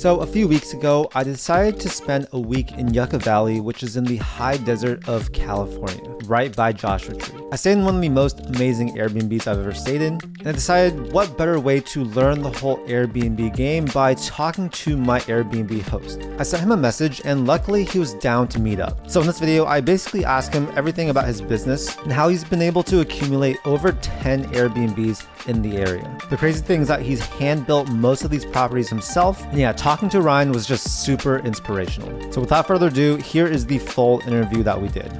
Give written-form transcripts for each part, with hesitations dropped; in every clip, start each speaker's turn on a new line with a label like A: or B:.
A: So a few weeks ago, I decided to spend a week in Yucca Valley, which is in the high desert of California, right by Joshua Tree. I stayed in one of the most amazing Airbnbs I've ever stayed in, and I decided what better way to learn the whole Airbnb game by talking to my Airbnb host. I sent him a message and luckily he was down to meet up. So in this video, I basically asked him everything about his business and how he's been able to accumulate over 10 Airbnbs in the area. The crazy thing is that he's hand-built most of these properties himself, and yeah, talking to Ryan was just super inspirational. So without further ado, here is the full interview that we did.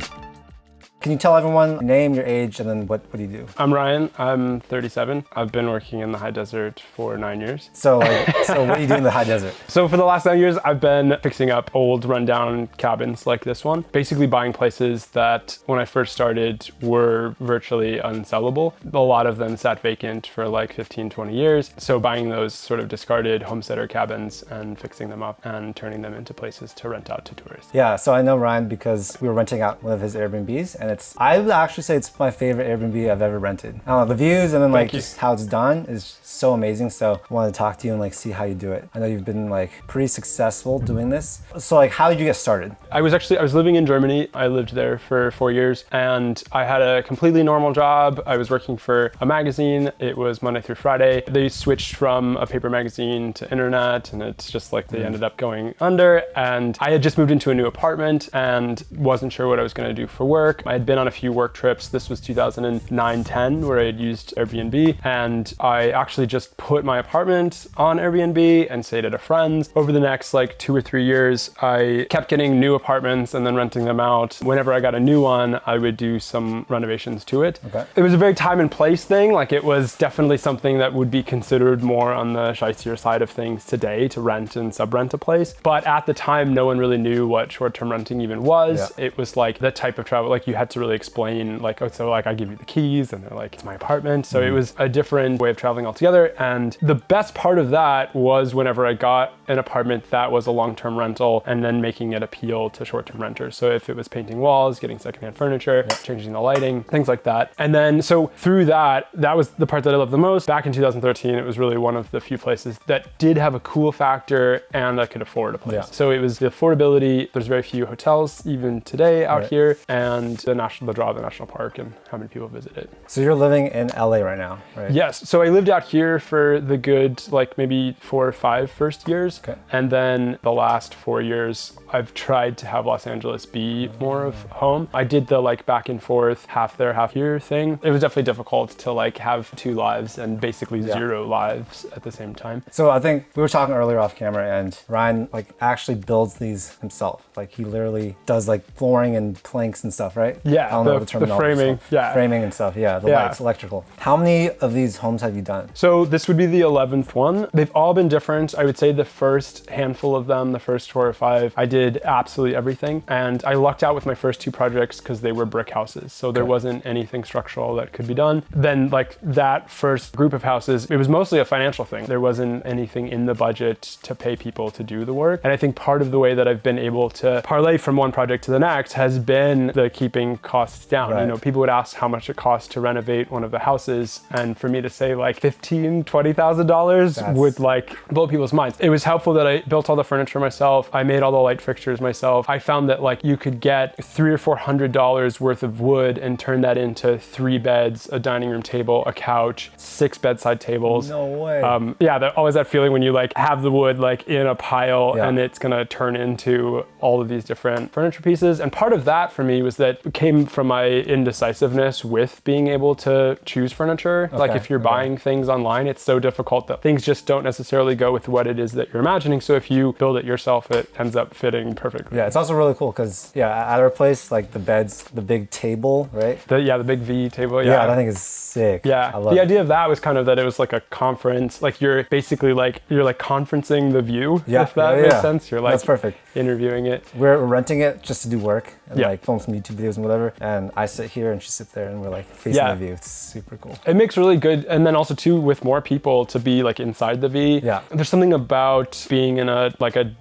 A: Can you tell everyone your name, your age, and then what do you do?
B: I'm Ryan, I'm 37. I've been working in the high desert for 9 years.
A: So what do you do in the high desert?
B: So for the last 9 years, I've been fixing up old rundown cabins like this one. Basically buying places that when I first started were virtually unsellable. A lot of them sat vacant for like 15, 20 years. So buying those sort of discarded homesteader cabins and fixing them up and turning them into places to rent out to tourists.
A: Yeah, so I know Ryan because we were renting out one of his Airbnbs, and I would actually say it's my favorite Airbnb I've ever rented. I don't know, the views and then like just how it's done is so amazing. So I wanted to talk to you and like see how you do it. I know you've been like pretty successful doing this. So like, how did you get started?
B: I was living in Germany. I lived there for 4 years and I had a completely normal job. I was working for a magazine. It was Monday through Friday. They switched from a paper magazine to internet, and it's just like they ended up going under. And I had just moved into a new apartment and wasn't sure what I was going to do for work. I had been on a few work trips. This was 2009-10 where I had used Airbnb, and I actually just put my apartment on Airbnb and stayed at a friend's. Over the next like 2 or 3 years, I kept getting new apartments and then renting them out. Whenever I got a new one, I would do some renovations to it. Okay. It was a very time and place thing. Like it was definitely something that would be considered more on the shicier side of things today to rent and sub-rent a place. But at the time, no one really knew what short-term renting even was. Yeah. It was like the type of travel, like you had to really explain like, oh, so like I give you the keys and they're like, it's my apartment. So it was a different way of traveling altogether. And the best part of that was whenever I got an apartment that was a long-term rental and then making it appeal to short-term renters. So if it was painting walls, getting secondhand furniture, changing the lighting, things like that. And then so through that was the part that I loved the most. Back in 2013, it was really one of the few places that did have a cool factor and I could afford a place. Yeah. So it was the affordability. There's very few hotels even today out here, and the draw of the national park and how many people visit it.
A: So you're living in LA right now, right?
B: Yes. So I lived out here for the good, like maybe 4 or 5 first years. Okay. And then the last 4 years, I've tried to have Los Angeles be more of home. I did the like back and forth, half there, half here thing. It was definitely difficult to like have 2 lives and basically 0 lives at the same time.
A: So I think we were talking earlier off camera, and Ryan like actually builds these himself. Like he literally does like flooring and planks and stuff, right?
B: Yeah, the framing. Yeah.
A: Framing and stuff, yeah, the lights, electrical. How many of these homes have you done?
B: So this would be the 11th one. They've all been different. I would say the first handful of them, the first 4 or 5, I did absolutely everything. And I lucked out with my first 2 projects because they were brick houses. So there wasn't anything structural that could be done. Then like that first group of houses, it was mostly a financial thing. There wasn't anything in the budget to pay people to do the work. And I think part of the way that I've been able to parlay from one project to the next has been the keeping costs down. Right. You know, people would ask how much it costs to renovate one of the houses, and for me to say like $15,000-$20,000 would like blow people's minds. It was helpful that I built all the furniture myself. I made all the light fixtures myself. I found that like you could get $300 or $400 worth of wood and turn that into 3 beds, a dining room table, a couch, 6 bedside tables.
A: No way.
B: Yeah, always that feeling when you like have the wood like in a pile and it's gonna turn into all of these different furniture pieces. And part of that for me was that it came from my indecisiveness with being able to choose furniture. Okay. Like if you're buying things online, it's so difficult that things just don't necessarily go with what it is that you're imagining. So if you build it yourself, it ends up fitting perfectly.
A: Yeah, it's also really cool because at our place, like the beds, the big table, right?
B: The big V table.
A: Yeah, that thing is sick.
B: Yeah, the idea of that was kind of that it was like a conference. Like you're basically like conferencing the view. Yeah, if that makes sense. You're like
A: that's perfect.
B: Interviewing it.
A: We're renting it just to do work and like film some YouTube videos and whatever. And I sit here and she sits there and we're like facing the view. It's super cool.
B: It makes really good, and then also too with more people to be like inside the V.
A: Yeah.
B: There's something about being in a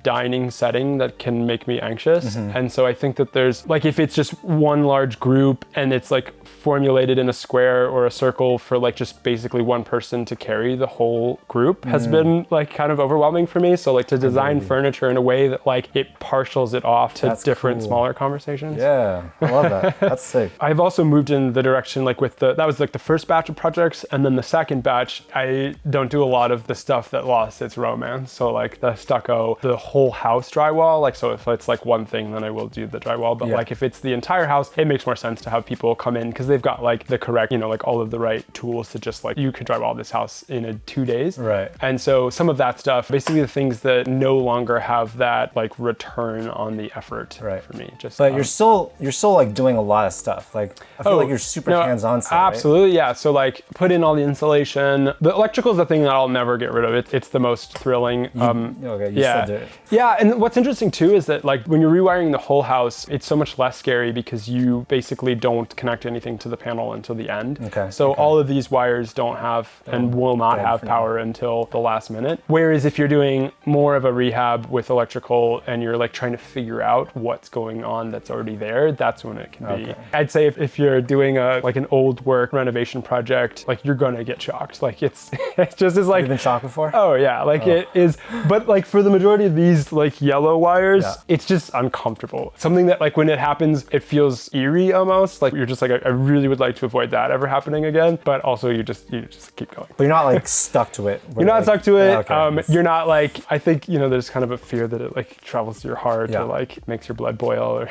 B: dining setting that can make me anxious. And so I think that there's like if it's just one large group and it's like formulated in a square or a circle for like just basically one person to carry the whole group has been like kind of overwhelming for me. So like to design furniture in a way that like it partials it off to different smaller conversations.
A: Yeah, I love that. That's sick.
B: I've also moved in the direction like that was like the first batch of projects, and then the second batch, I don't do a lot of the stuff that lost its romance. So like the stucco, the whole house drywall, like so if it's like one thing, then I will do the drywall. But like if it's the entire house, it makes more sense to have people come in because they've got like the correct, like all of the right tools to just like, you could drywall this house in 2 days.
A: Right.
B: And so some of that stuff, basically the things that no longer have that like return on the effort for me.
A: But you're still like doing a lot of stuff. Like I feel like you're super hands-on.
B: Absolutely, right? Yeah. So like put in all the insulation. The electrical is the thing that I'll never get rid of. It's the most thrilling.
A: Still do it.
B: Yeah, and what's interesting too is that like when you're rewiring the whole house, it's so much less scary because you basically don't connect anything to the panel until the end. So all of these wires don't have and will not have power until the last minute. Whereas if you're doing more of a rehab with electrical and you're like trying to figure out what's going on that's already there, that's when it can be. I'd say if you're doing like an old work renovation project, like you're gonna get shocked. Like it's just as like.
A: Have you been shocked before?
B: Oh yeah, like it is. But like for the majority of these like yellow wires, it's just uncomfortable. Something that like when it happens, it feels eerie almost. Like you're just like, I really would like to avoid that ever happening again. But also you just keep going.
A: But you're not like stuck to it.
B: You're not stuck to it. You're not like, I think, there's kind of a fear that it like travels to your heart or like makes your blood boil or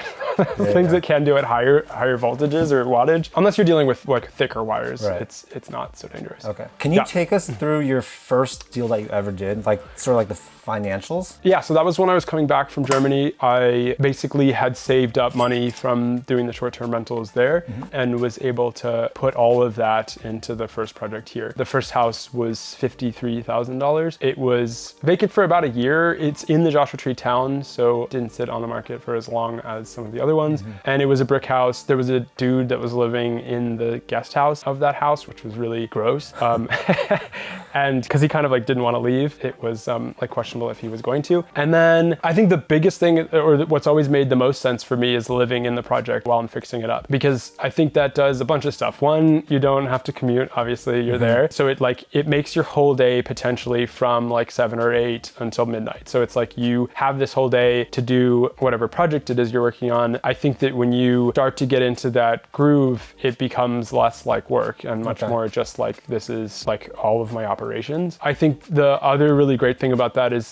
B: things that can do at higher voltages or wattage. Unless you're dealing with like thicker wires, it's not so dangerous.
A: Okay. Can you take us through your first deal that you ever did? Like sort of like the financials?
B: Yeah, so that was when I was coming back from Germany. I basically had saved up money from doing the short-term rentals there and was able to put all of that into the first project here. The first house was $53,000. It was vacant for about a year. It's in the Joshua Tree town, so it didn't sit on the market for as long as some of the other ones. And it was a brick house. There was a dude that was living in the guest house of that house, which was really gross. And because he kind of like didn't want to leave, it was like questionable if he was going to. And then I think the biggest thing, or what's always made the most sense for me, is living in the project while I'm fixing it up, because I think that does a bunch of stuff. One, you don't have to commute, obviously you're there. So it makes your whole day potentially from like 7 or 8 until midnight. So it's like you have this whole day to do whatever project it is you're working on. I think that when you start to get into that groove, it becomes less like work and much more just like, this is like all of my operations. I think the other really great thing about that is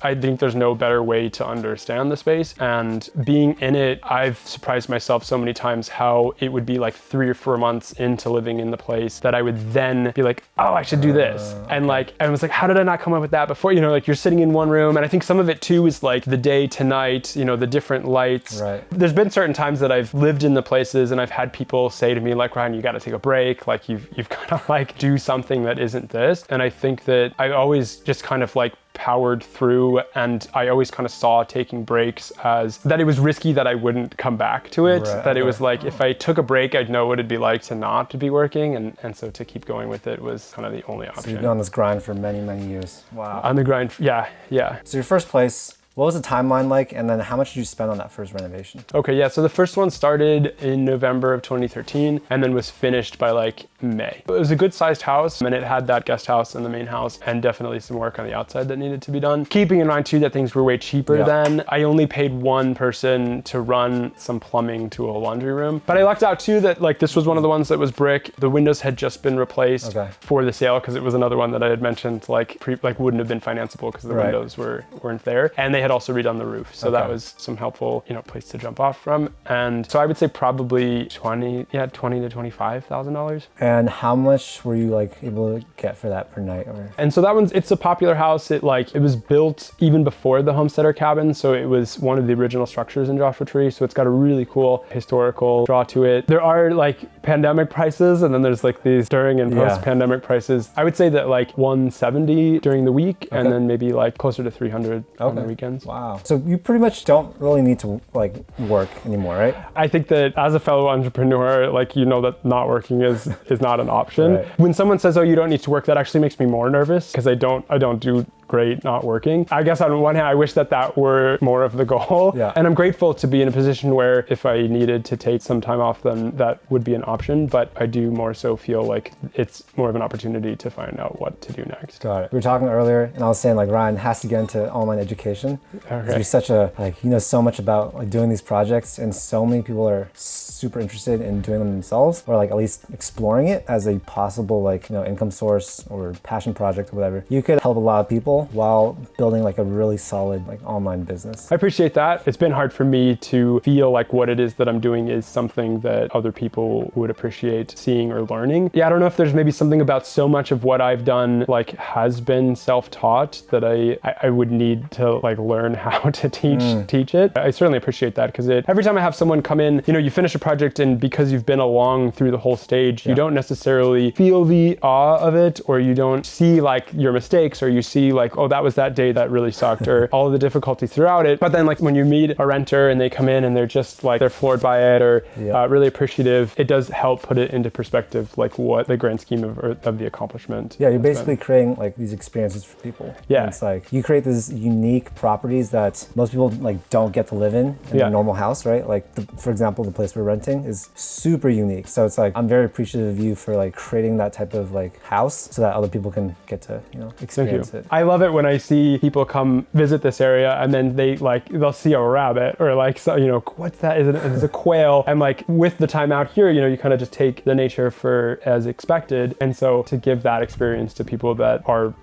B: I think there's no better way to understand the space, and being in it, I've surprised myself so many times how it would be like 3 or 4 months into living in the place that I would then be like, oh, I should do this. And like, I was like, how did I not come up with that before? Like you're sitting in one room. And I think some of it too is like the day to night, the different lights. There's been certain times that I've lived in the places and I've had people say to me like, Ryan, you got to take a break. Like you've got to like do something that isn't this. And I think that I always just kind of like powered through, and I always kind of saw taking breaks as that it was risky that I wouldn't come back to it, that it was like if I took a break, I'd know what it'd be like to not to be working, and so to keep going with it was kind of the only option.
A: So you've been on this grind for many, many years. Wow.
B: On the grind, yeah.
A: So your first place, what was the timeline like, and then how much did you spend on that first renovation?
B: Okay, yeah, so the first one started in November of 2013 and then was finished by like May. It was a good sized house, and it had that guest house and the main house, and definitely some work on the outside that needed to be done. Keeping in mind too that things were way cheaper then. I only paid one person to run some plumbing to a laundry room. But I lucked out too that like this was one of the ones that was brick. The windows had just been replaced for the sale, because it was another one that I had mentioned like wouldn't have been financeable because the windows weren't there. And they had also redone the roof. So that was some helpful, place to jump off from. And so I would say probably $20,000 to $25,000.
A: And how much were you like able to get for that per night?
B: And so that it's a popular house. It was built even before the homesteader cabin. So it was one of the original structures in Joshua Tree. So it's got a really cool historical draw to it. There are like pandemic prices, and then there's like these during and post-pandemic prices. I would say that like $170 during the week, and then maybe like closer to $300 on the weekends.
A: Wow. So you pretty much don't really need to like work anymore, right?
B: I think that as a fellow entrepreneur, like that not working is not an option. When someone says, oh, you don't need to work, that actually makes me more nervous, because I don't do great not working. I guess on one hand, I wish that were more of the goal.
A: Yeah.
B: And I'm grateful to be in a position where if I needed to take some time off, then that would be an option. But I do more so feel like it's more of an opportunity to find out what to do next.
A: Got it. We were talking earlier and I was saying like Ryan has to get into online education.
B: Okay.
A: He's such a, like, he knows so much about like doing these projects, and so many people are super interested in doing them themselves, or like at least exploring it as a possible like, income source or passion project or whatever. You could help a lot of people while building like a really solid like online business.
B: I appreciate that. It's been hard for me to feel like what it is that I'm doing is something that other people would appreciate seeing or learning. Yeah, I don't know if there's maybe something about so much of what I've done like has been self-taught that I would need to like learn how to teach it. I certainly appreciate that, because every time I have someone come in, you finish a project, and because you've been along through the whole stage, you don't necessarily feel the awe of it, or you don't see like your mistakes, or you see like, oh, that was that day that really sucked, or all of the difficulty throughout it. But then like when you meet a renter and they come in and they're just like, they're floored by it, or really appreciative, it does help put it into perspective, like what the grand scheme of the accomplishment.
A: Yeah, you're basically creating like these experiences for people.
B: Yeah.
A: And it's like you create these unique properties that most people like don't get to live in their normal house, right? Like for example, the place we're renting is super unique. So it's like, I'm very appreciative of you for like creating that type of like house so that other people can get to, experience it.
B: I love it when I see people come visit this area and then they'll see a rabbit, or like, so, what's that? It's a quail. And like with the time out here, you kind of just take the nature for as expected. And so to give that experience to people that are,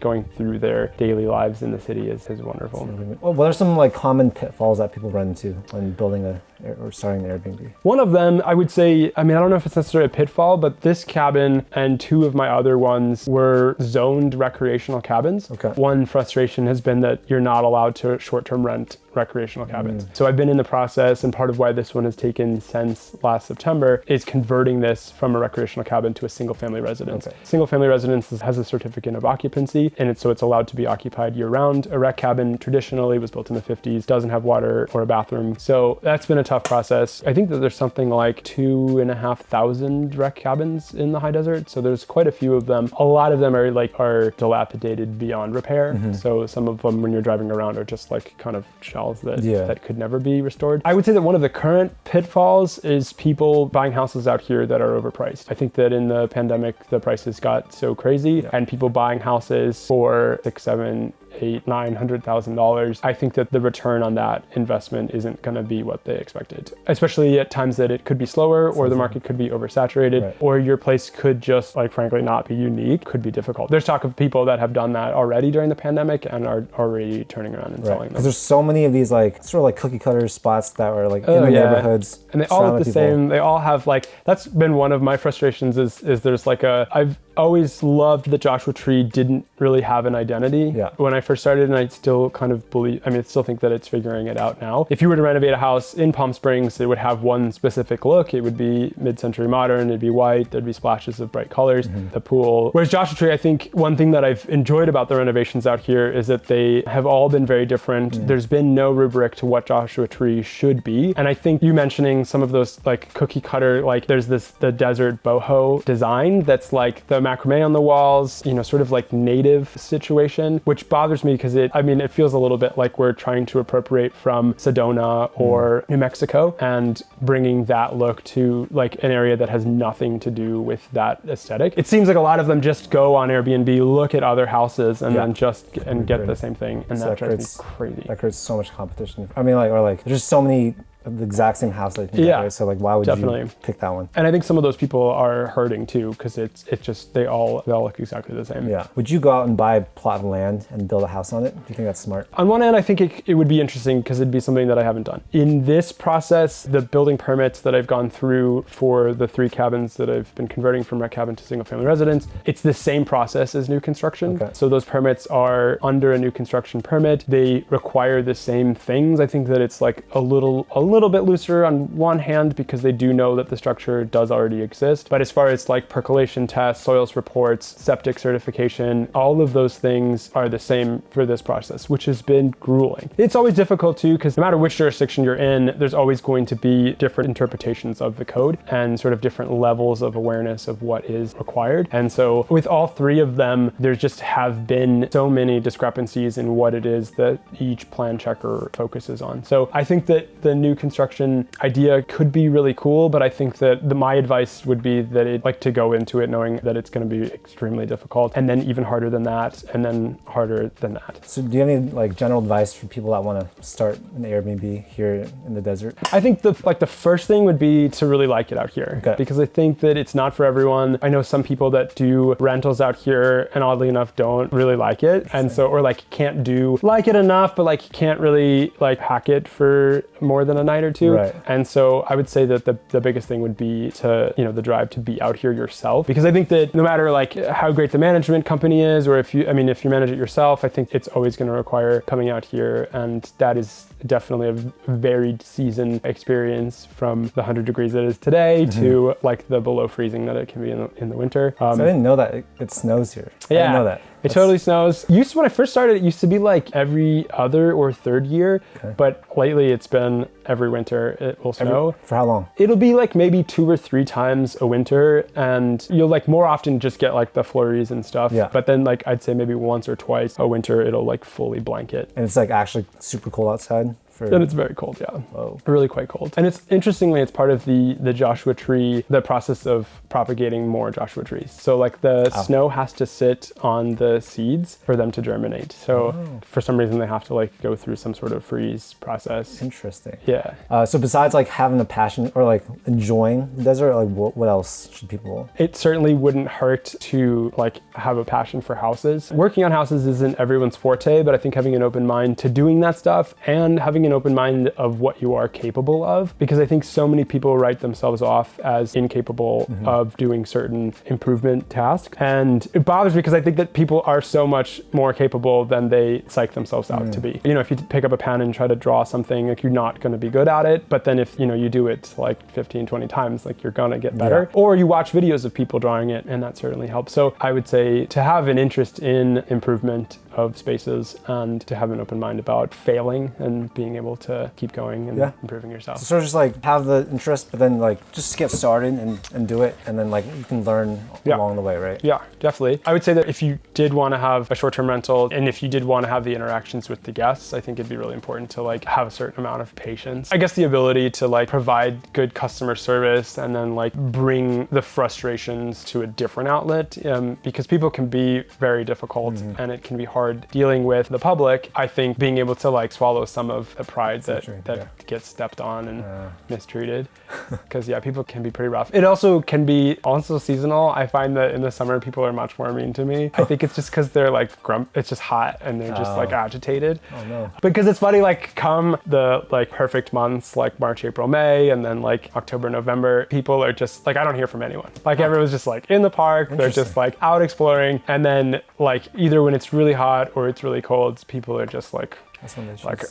B: going through their daily lives in the city is wonderful.
A: Well, what are some like common pitfalls that people run into when building or starting an Airbnb?
B: One of them, I would say, I don't know if it's necessarily a pitfall, but this cabin and two of my other ones were zoned recreational cabins.
A: Okay.
B: One frustration has been that you're not allowed to short-term rent recreational cabins. So I've been in the process, and part of why this one has taken since last September is converting this from a recreational cabin to a single family residence.
A: Okay.
B: Single family residence has a certificate of occupancy, and it's allowed to be occupied year round. A rec cabin traditionally was built in the 50s, doesn't have water or a bathroom. So that's been a tough process. I think that there's something like 2,500 rec cabins in the high desert. So there's quite a few of them. A lot of them are dilapidated beyond repair. So some of them when you're driving around are just like kind of shells that could never be restored. I would say that one of the current pitfalls is people buying houses out here that are overpriced. I think that in the pandemic, the prices got so crazy, and people buying houses for $600,000, $700,000, $800,000, $900,000. I think that the return on that investment isn't going to be what they expected, especially at times that it could be slower, or the market could be oversaturated, or your place could just like frankly not be unique, could be difficult. There's talk of people that have done that already during the pandemic and are already turning around and selling them.
A: Because there's so many of these like sort of like cookie cutter spots that are like in the neighborhoods.
B: And they all look the same. They all have like, that's been one of my frustrations is there's like I've always loved that Joshua Tree didn't really have an identity when I first started, and I still kind of I still think that it's figuring it out now. If you were to renovate a house in Palm Springs, it would have one specific look. It would be mid-century modern, it'd be white, there'd be splashes of bright colors, the pool. Whereas Joshua Tree, I think one thing that I've enjoyed about the renovations out here is that they have all been very different. There's been no rubric to what Joshua Tree should be. And I think you mentioning some of those like cookie cutter, like there's the desert boho design that's like the macrame on the walls, sort of like native situation, which bothers me because it feels a little bit like we're trying to appropriate from Sedona or New Mexico and bringing that look to like an area that has nothing to do with that aesthetic. It seems like a lot of them just go on Airbnb, look at other houses, and then get the same thing, and that drives me crazy.
A: That creates so much competition. There's just so many of the exact same house that you can get, right? So like, why would you pick that one?
B: And I think some of those people are hurting too, because it's just they all look exactly the same.
A: Yeah. Would you go out and buy a plot of land and build a house on it? Do you think that's smart?
B: On one hand, I think it would be interesting because it'd be something that I haven't done. In this process, the building permits that I've gone through for the 3 cabins that I've been converting from rec cabin to single family residence, it's the same process as new construction. Okay. So those permits are under a new construction permit. They require the same things. I think that it's like a little little bit looser on one hand because they do know that the structure does already exist. But as far as like percolation tests, soils reports, septic certification, all of those things are the same for this process, which has been grueling. It's always difficult too, because no matter which jurisdiction you're in, there's always going to be different interpretations of the code and sort of different levels of awareness of what is required. And so with all three of them, there just have been so many discrepancies in what it is that each plan checker focuses on. So I think that the new construction idea could be really cool, but I think that my advice would be that I'd like to go into it knowing that it's going to be extremely difficult, and then even harder than that, and then harder than that.
A: So do you have any like general advice for people that want to start an Airbnb here in the desert?
B: I think the first thing would be to really like it out here, because I think that it's not for everyone. I know some people that do rentals out here and oddly enough don't really like it, and so or like can't do like it enough, but like can't really like hack it for more than a night or two.
A: Right.
B: And so I would say that the biggest thing would be to, you know, the drive to be out here yourself, because I think that no matter like how great the management company is, or if you manage it yourself, I think it's always going to require coming out here, and that is definitely a varied season experience from the 100 degrees it is today to like the below freezing that it can be in the winter.
A: So I didn't know that it snows here.
B: Yeah,
A: I didn't know that.
B: It totally snows. When I first started, it used to be like every other or third year, but lately it's been every winter it will snow.
A: For how long?
B: It'll be like maybe 2 or 3 times a winter, and you'll like more often just get like the flurries and stuff.
A: Yeah.
B: But then like I'd say maybe once or twice a winter it'll like fully blanket.
A: And it's like actually super cold outside?
B: And it's very cold, yeah.
A: Whoa.
B: Really quite cold. And it's interestingly, it's part of the Joshua tree, the process of propagating more Joshua trees. So like the snow has to sit on the seeds for them to germinate. So for some reason they have to like go through some sort of freeze process.
A: Interesting.
B: Yeah.
A: So besides like having a passion or like enjoying the desert, like what else should people?
B: It certainly wouldn't hurt to like have a passion for houses. Working on houses isn't everyone's forte, but I think having an open mind to doing that stuff and having an open mind of what you are capable of, because I think so many people write themselves off as incapable of doing certain improvement tasks. And it bothers me because I think that people are so much more capable than they psych themselves out to be. You know, if you pick up a pen and try to draw something, like you're not going to be good at it. But then if, you know, you do it like 15, 20 times, like you're going to get better. Yeah. Or you watch videos of people drawing it, and that certainly helps. So I would say to have an interest in improvement of spaces and to have an open mind about failing and being able to keep going and improving yourself.
A: So sort of just like have the interest, but then like just get started and do it, and then like you can learn along the way, right?
B: Yeah, definitely. I would say that if you did want to have a short-term rental and if you did want to have the interactions with the guests, I think it'd be really important to like have a certain amount of patience. I guess the ability to like provide good customer service and then like bring the frustrations to a different outlet, because people can be very difficult and it can be hard dealing with the public. I think being able to like swallow some of the pride that gets stepped on and mistreated, because people can be pretty rough. It also can be seasonal. I find that in the summer people are much more mean to me. I think it's just because they're like it's just hot and they're just like agitated.
A: Oh no.
B: Because it's funny, like come the like perfect months like March, April, May, and then like October, November, people are just like, I don't hear from anyone. Like everyone's just like in the park, they're just like out exploring, and then like either when it's really hot or it's really cold, people are just like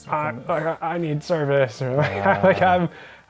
B: I need service, or like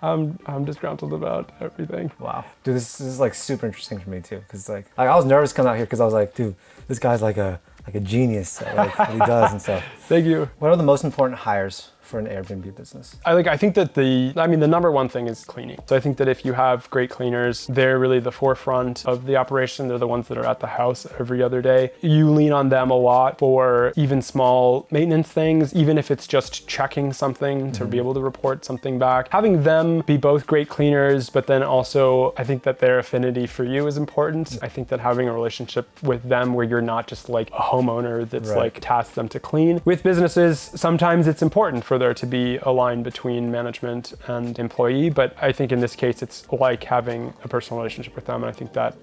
B: I'm disgruntled about everything.
A: Wow, dude, this is like super interesting for me too, because like I was nervous coming out here because I was like, dude, this guy's like a genius at like what he does and stuff.
B: Thank you.
A: What are the most important hires for an Airbnb business?
B: I think that the number one thing is cleaning. So I think that if you have great cleaners, they're really the forefront of the operation. They're the ones that are at the house every other day. You lean on them a lot for even small maintenance things, even if it's just checking something to be able to report something back. Having them be both great cleaners, but then also I think that their affinity for you is important. I think that having a relationship with them where you're not just like a homeowner that's like tasked them to clean. With businesses, sometimes it's important for there to be a line between management and employee, but I think in this case it's like having a personal relationship with them, and I think that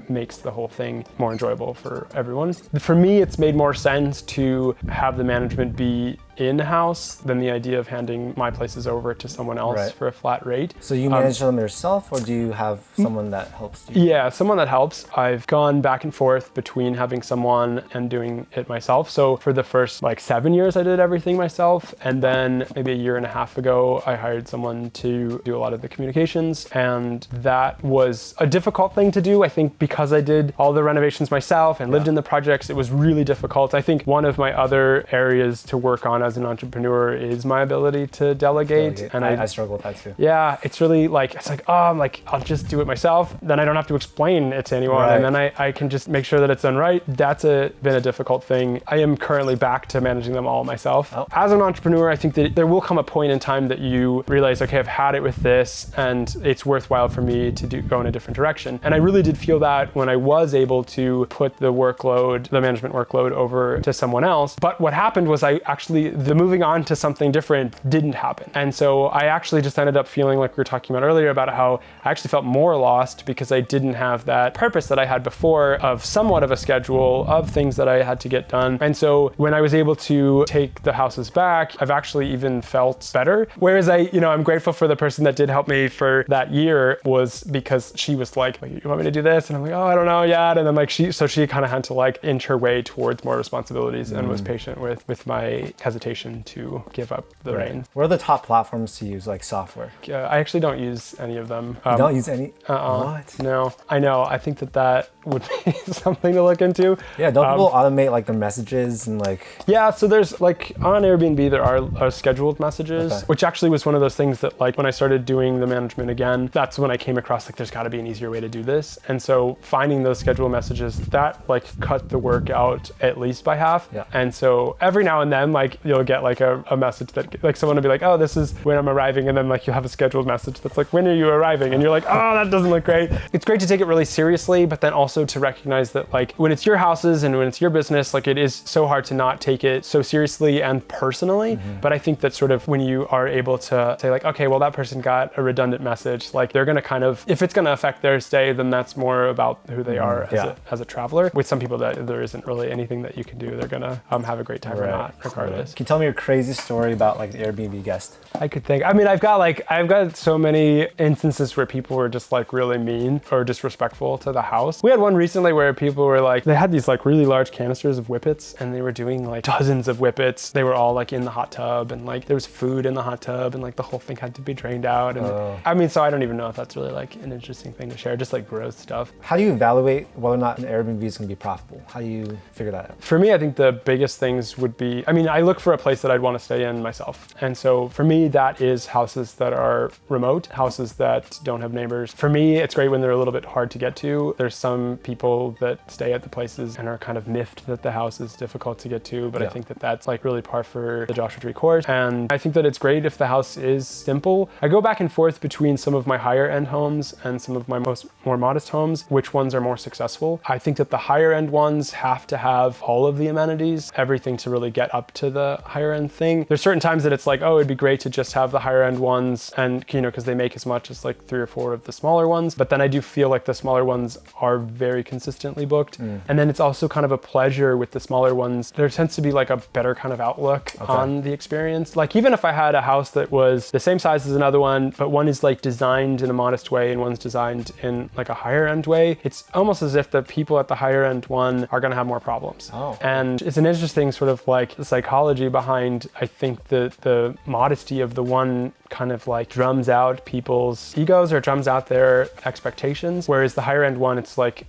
B: makes the whole thing more enjoyable for everyone. For me, it's made more sense to have the management be in-house than the idea of handing my places over to someone else
A: Right.
B: for a flat rate.
A: So you manage them yourself, or do you have someone that helps you?
B: Yeah, someone that helps. I've gone back and forth between having someone and doing it myself. So for the first like 7 years, I did everything myself. And then maybe a year and a half ago, I hired someone to do a lot of the communications. And that was a difficult thing to do. I think because I did all the renovations myself and lived in the projects, it was really difficult. I think one of my other areas to work on as an entrepreneur is my ability to delegate. And
A: I struggle with that too.
B: Yeah, it's really like, it's like, oh, I'm like, I'll just do it myself. Then I don't have to explain it to anyone.
A: Right.
B: And then I can just make sure that it's done right. That's been a difficult thing. I am currently back to managing them all myself.
A: Oh.
B: As an entrepreneur, I think that there will come a point in time that you realize, okay, I've had it with this and it's worthwhile for me to go in a different direction. And I really did feel that when I was able to put the management workload over to someone else. But what happened was the moving on to something different didn't happen. And so I actually just ended up feeling like we were talking about earlier about how I actually felt more lost because I didn't have that purpose that I had before of somewhat of a schedule of things that I had to get done. And so when I was able to take the houses back, I've actually even felt better. Whereas I'm grateful for the person that did help me for that year, was because she was like, you want me to do this? And I'm like, oh, I don't know yet. And then like she kind of had to like inch her way towards more responsibilities and was patient with my hesitation to give up the reins.
A: What are the top platforms to use, like software?
B: I actually don't use any of them.
A: You don't use any?
B: What? No, I know. I think that would be something to look into.
A: Yeah, don't people automate like the messages and like...
B: Yeah, so there's like on Airbnb, there are scheduled messages, which actually was one of those things that like when I started doing the management again, that's when I came across like there's got to be an easier way to do this. And so finding those scheduled messages, that like cut the work out at least by half.
A: Yeah.
B: And so every now and then like you'll get like a message that like someone will be like, oh, this is when I'm arriving. And then like you'll have a scheduled message that's like, when are you arriving? And you're like, oh, that doesn't look great. It's great to take it really seriously, but then also to recognize that like when it's your houses and when it's your business, like it is so hard to not take it so seriously and personally. But I think that sort of when you are able to say like, okay, well, that person got a redundant message, like they're going to kind of, if it's going to affect their stay, then that's more about who they are as a traveler. With some people that there isn't really anything that you can do. They're going to have a great time or not, regardless.
A: Can you tell me your crazy story about like the Airbnb guest?
B: I could think. I mean, I've got so many instances where people were just like really mean or disrespectful to the house. We had one recently where people were like, they had these like really large canisters of whippets and they were doing like dozens of whippets. They were all like in the hot tub and like there was food in the hot tub and like the whole thing had to be drained out. And I mean, so I don't even know if that's really like an interesting thing to share, just like gross stuff.
A: How do you evaluate whether or not an Airbnb is going to be profitable? How do you figure that out?
B: For me, I think the biggest things would be, I mean, I look for a place that I'd want to stay in myself. And so for me, that is houses that are remote, houses that don't have neighbors. For me, it's great when they're a little bit hard to get to. There's some people that stay at the places and are kind of miffed that the house is difficult to get to, but I think that that's like really par for the Joshua Tree course. And I think that it's great if the house is simple. I go back and forth between some of my higher end homes and some of my more modest homes, which ones are more successful. I think that the higher end ones have to have all of the amenities, everything to really get up to the higher end thing. There's certain times that it's like, oh, it'd be great to just have the higher end ones and, you know, because they make as much as like 3 or 4 of the smaller ones. But then I do feel like the smaller ones are very consistently booked. And then it's also kind of a pleasure with the smaller ones. There tends to be like a better kind of outlook on the experience. Like even if I had a house that was the same size as another one, but one is like designed in a modest way and one's designed in like a higher end way, it's almost as if the people at the higher end one are going to have more problems. And it's an interesting sort of like psychology behind, I think, the modesty of the one kind of like drums out people's egos or drums out their expectations, whereas the higher end one, it's like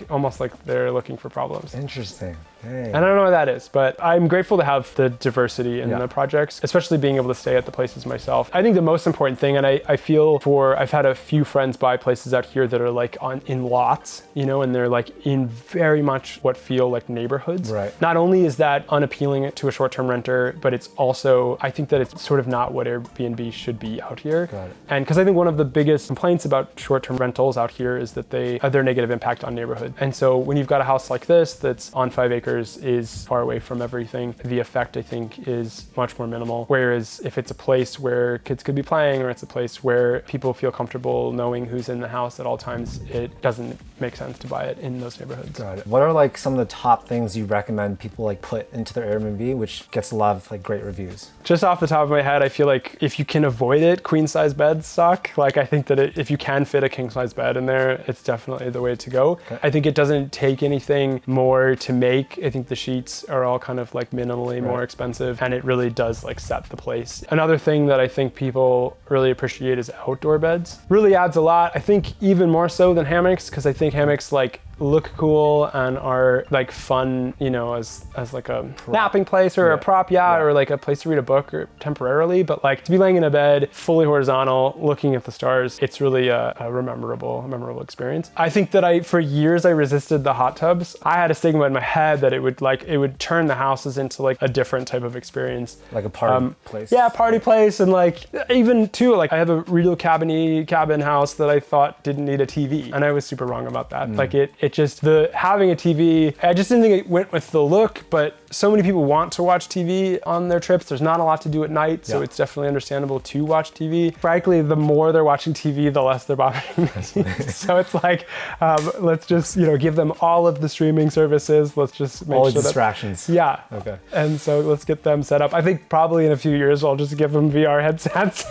B: almost like they're looking for problems.
A: Interesting. Hey.
B: And I don't know what that is, but I'm grateful to have the diversity in the projects, especially being able to stay at the places myself. I think the most important thing, and I feel I've had a few friends buy places out here that are like in lots, you know, and they're like in very much what feel like neighborhoods.
A: Right.
B: Not only is that unappealing to a short-term renter, but it's also, I think that it's sort of not what Airbnb should be out here.
A: Got it.
B: And because I think one of the biggest complaints about short-term rentals out here is that they have their negative impact on neighborhood. And so when you've got a house like this that's on 5 acres acres is far away from everything. The effect, I think, is much more minimal. Whereas if it's a place where kids could be playing, or it's a place where people feel comfortable knowing who's in the house at all times, it doesn't make sense to buy it in those neighborhoods.
A: Got it. What are like some of the top things you recommend people like put into their Airbnb, which gets a lot of like great reviews?
B: Just off the top of my head, I feel like if you can avoid it, queen size beds suck. Like I think that if you can fit a king size bed in there, it's definitely the way to go. Okay. I think it doesn't take anything more to make. I think the sheets are all kind of like minimally more expensive, and it really does like set the place. Another thing that I think people really appreciate is outdoor beds. Really adds a lot. I think even more so than hammocks, because I think hammocks like look cool and are like fun, you know, as like a napping place or a prop yacht or like a place to read a book or temporarily. But like to be laying in a bed fully horizontal, looking at the stars, it's really a memorable experience. I think that for years I resisted the hot tubs. I had a stigma in my head that it would turn the houses into like a different type of experience.
A: Like a party place.
B: Yeah, party place. And like even too, like I have a real cabin house that I thought didn't need a TV. And I was super wrong about that. Like it just having a TV, I just didn't think it went with the look, but so many people want to watch TV on their trips. There's not a lot to do at night, so it's definitely understandable to watch TV. Frankly, the more they're watching TV, the less they're bothering me. So it's like, let's just, give them all of the streaming services. Let's just make
A: all
B: sure
A: distractions.
B: Yeah.
A: Okay.
B: And so let's get them set up. I think probably in a few years, I'll just give them VR headsets.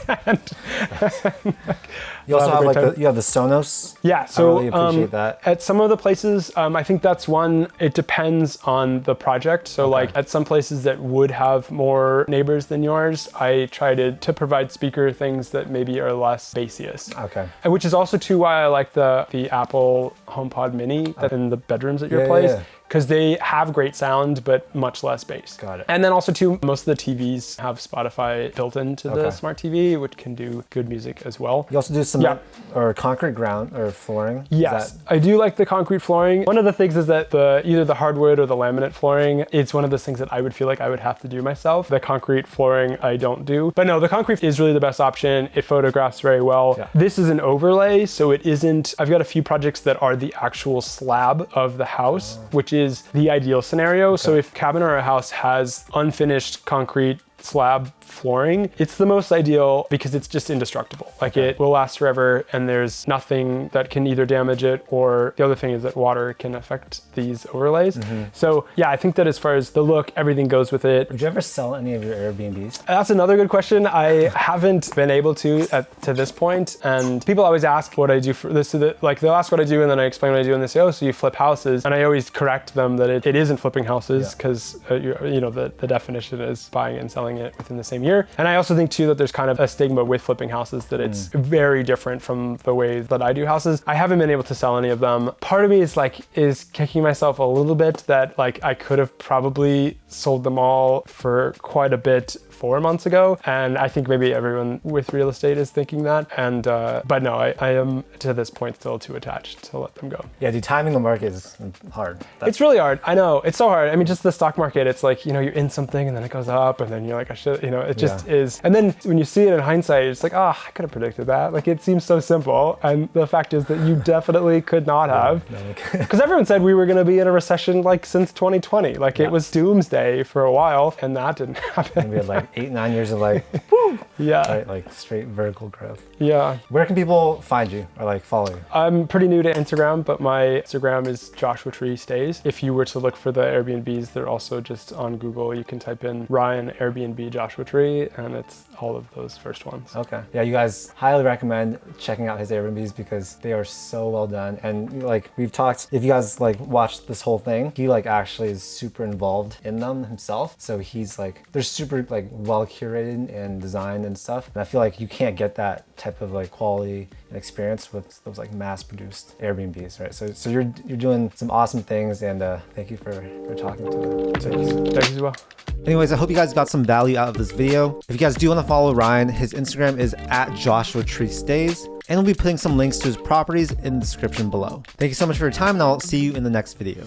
A: You also have you have the Sonos.
B: Yeah. So
A: I really appreciate that.
B: At some of the places, I think that's one, it depends on the project. So like at some places that would have more neighbors than yours, I try to provide speaker things that maybe are less bassiest.
A: Okay.
B: And which is also too why I like the Apple HomePod Mini in the bedrooms at your place. Yeah. Because they have great sound, but much less bass.
A: Got it.
B: And then also too, most of the TVs have Spotify built into the smart TV, which can do good music as well.
A: You also do cement or concrete ground or flooring?
B: Yes, I do like the concrete flooring. One of the things is that either the hardwood or the laminate flooring, it's one of those things that I would feel like I would have to do myself. The concrete flooring, I don't do. But no, the concrete is really the best option. It photographs very well. Yeah. This is an overlay, so it isn't, I've got a few projects that are the actual slab of the house, which is the ideal scenario. So if a cabin or a house has unfinished concrete slab flooring, it's the most ideal because it's just indestructible. Like it will last forever and there's nothing that can either damage it, or the other thing is that water can affect these overlays. So yeah, I think that as far as the look, everything goes with it.
A: Would you ever sell any of your Airbnbs?
B: That's another good question. I haven't been able to to this point, and people always ask what I do for this. So like they'll ask what I do and then I explain what I do and they say, oh, so you flip houses. And I always correct them that it isn't flipping houses because the definition is buying and selling it within the same year. And I also think too that there's kind of a stigma with flipping houses that it's very different from the way that I do houses. I haven't been able to sell any of them. Part of me is kicking myself a little bit that like I could have probably sold them all for quite a bit 4 months ago. And I think maybe everyone with real estate is thinking that. And but no, I am to this point still too attached to let them go.
A: Yeah, dude, timing the market is hard.
B: It's really hard. I know, it's so hard. I mean, just the stock market, it's like, you're in something and then it goes up and then you're like, I should, it just is. And then when you see it in hindsight, it's like, I could have predicted that. Like it seems so simple. And the fact is that you definitely could not have. Because everyone said we were going to be in a recession like since 2020. Like it was doomsday for a while and that didn't happen.
A: And we had like 8-9 years of like, woo!
B: Yeah.
A: Right, like straight vertical growth.
B: Yeah.
A: Where can people find you or like follow you?
B: I'm pretty new to Instagram, but my Instagram is Joshua Tree Stays. If you were to look for the Airbnbs, they're also just on Google. You can type in Ryan Airbnb Joshua Tree and it's all of those first ones.
A: Okay. Yeah, you guys highly recommend checking out his Airbnbs because they are so well done. And like we've talked, if you guys like watched this whole thing, he like actually is super involved in them himself. So he's like, they're super like well curated and designed and stuff. And I feel like you can't get that type of like quality and experience with those like mass produced Airbnbs, right? So you're doing some awesome things, and thank you for talking to us.
B: Thanks as well.
A: Anyways, I hope you guys got some value out of this video. If you guys do want to follow Ryan, his Instagram is @JoshuaTreeStays, and we'll be putting some links to his properties in the description below. Thank you so much for your time, and I'll see you in the next video.